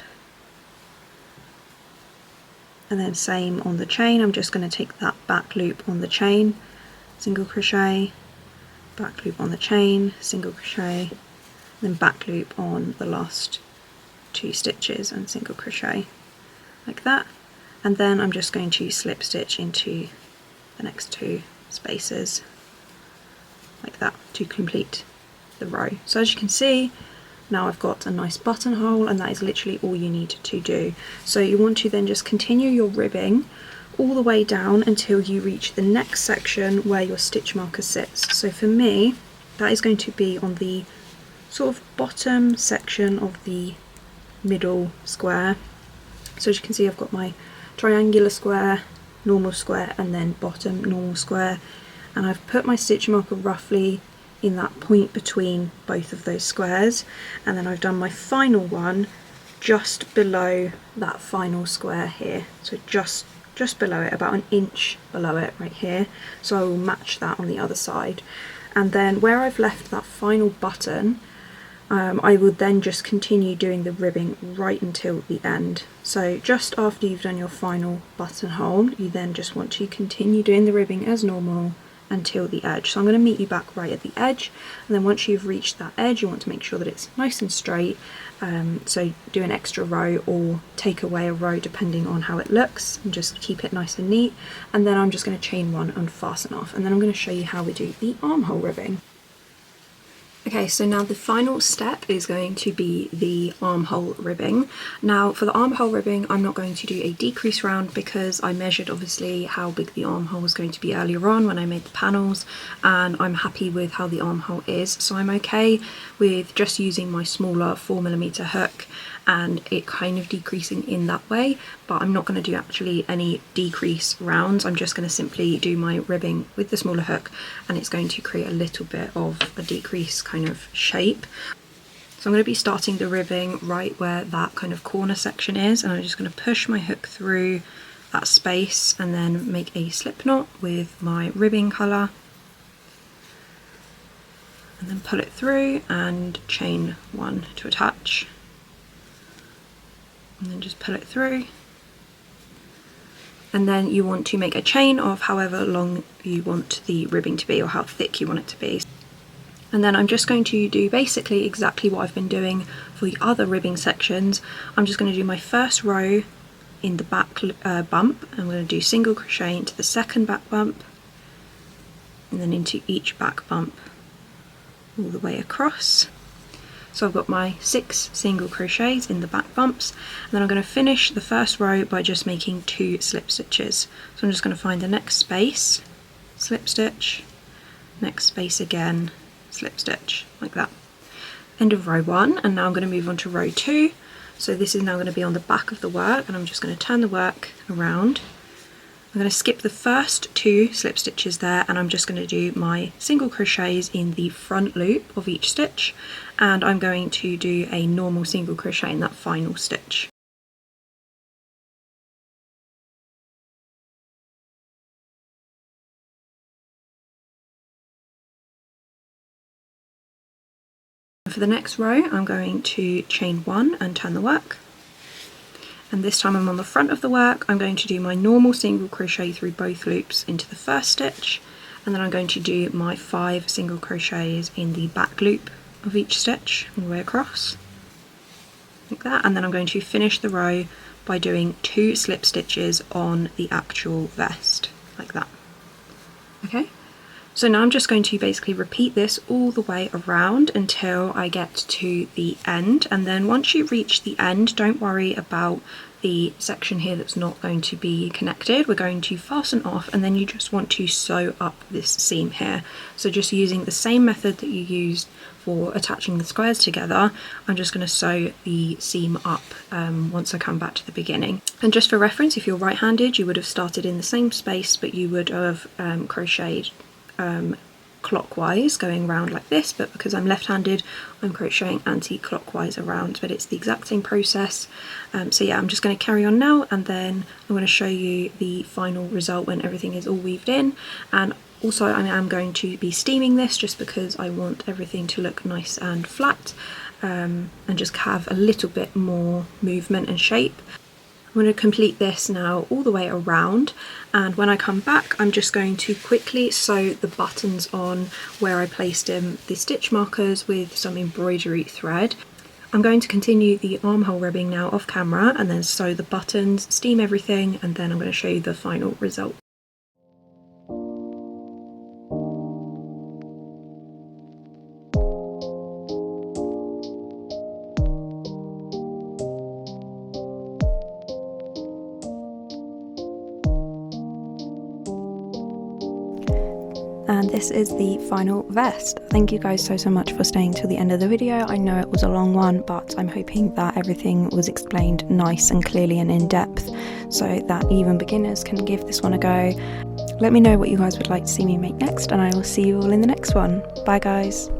and then same on the chain. I'm just going to take that back loop on the chain, single crochet, back loop on the chain, single crochet, then back loop on the last 2 stitches and single crochet like that. And then I'm just going to slip stitch into the next 2 spaces like that to complete the row. So as you can see, now I've got a nice buttonhole, and that is literally all you need to do. So you want to then just continue your ribbing all the way down until you reach the next section where your stitch marker sits. So for me, that is going to be on the sort of bottom section of the middle square. So as you can see, I've got my triangular square, normal square, and then bottom normal square, and I've put my stitch marker roughly in that point between both of those squares, and then I've done my final one just below that final square here, so just below it, about 1 inch below it right here. So I will match that on the other side, and then where I've left that final button, I would then just continue doing the ribbing right until the end. So just after you've done your final buttonhole, you then just want to continue doing the ribbing as normal until the edge. So I'm going to meet you back right at the edge, and then once you've reached that edge, you want to make sure that it's nice and straight, so do an extra row or take away a row depending on how it looks, and just keep it nice and neat. And then I'm just going to chain one and fasten off, and then I'm going to show you how we do the armhole ribbing. Okay, so now the final step is going to be the armhole ribbing. Now for the armhole ribbing, I'm not going to do a decrease round because I measured obviously how big the armhole was going to be earlier on when I made the panels, and I'm happy with how the armhole is, so I'm okay with just using my smaller 4mm hook and it kind of decreasing in that way. But I'm not going to do actually any decrease rounds. I'm just going to simply do my ribbing with the smaller hook, and it's going to create a little bit of a decrease kind of shape. So I'm going to be starting the ribbing right where that kind of corner section is, and I'm just going to push my hook through that space and then make a slip knot with my ribbing colour, and then pull it through and chain one to attach, and then just pull it through. And then you want to make a chain of however long you want the ribbing to be, or how thick you want it to be. And then I'm just going to do basically exactly what I've been doing for the other ribbing sections. I'm just going to do my first row in the back bump. I'm going to do single crochet into the second back bump, and then into each back bump all the way across. So I've got my 6 single crochets in the back bumps, and then I'm going to finish the first row by just making 2 slip stitches. So I'm just going to find the next space, slip stitch, next space again, slip stitch, like that. End of row 1, and now I'm going to move on to row 2. So this is now going to be on the back of the work, and I'm just going to turn the work around. I'm going to skip the first 2 slip stitches there, and I'm just going to do my single crochets in the front loop of each stitch, and I'm going to do a normal single crochet in that final stitch. For the next row, I'm going to chain 1 and turn the work. And this time I'm on the front of the work. I'm going to do my normal single crochet through both loops into the first stitch, and then I'm going to do my 5 single crochets in the back loop of each stitch all the way across, like that. And then I'm going to finish the row by doing 2 slip stitches on the actual vest, like that. Okay, so now I'm just going to basically repeat this all the way around until I get to the end, and then once you reach the end, don't worry about the section here that's not going to be connected. We're going to fasten off, and then you just want to sew up this seam here. So just using the same method that you used for attaching the squares together, I'm just going to sew the seam up once I come back to the beginning. And just for reference, if you're right-handed, you would have started in the same space, but you would have crocheted clockwise going around like this, but because I'm left-handed, I'm crocheting anti-clockwise around, but it's the exact same process. So yeah, I'm just going to carry on now, and then I'm going to show you the final result when everything is all weaved in. And also I am going to be steaming this just because I want everything to look nice and flat, and just have a little bit more movement and shape. I'm going to complete this now all the way around, and when I come back I'm just going to quickly sew the buttons on where I placed the stitch markers with some embroidery thread. I'm going to continue the armhole ribbing now off camera, and then sew the buttons, steam everything, and then I'm going to show you the final result. And this is the final vest. Thank you guys so much for staying till the end of the video. I know it was a long one, but I'm hoping that everything was explained nice and clearly and in depth, so that even beginners can give this one a go. Let me know what you guys would like to see me make next, and I will see you all in the next one. Bye guys.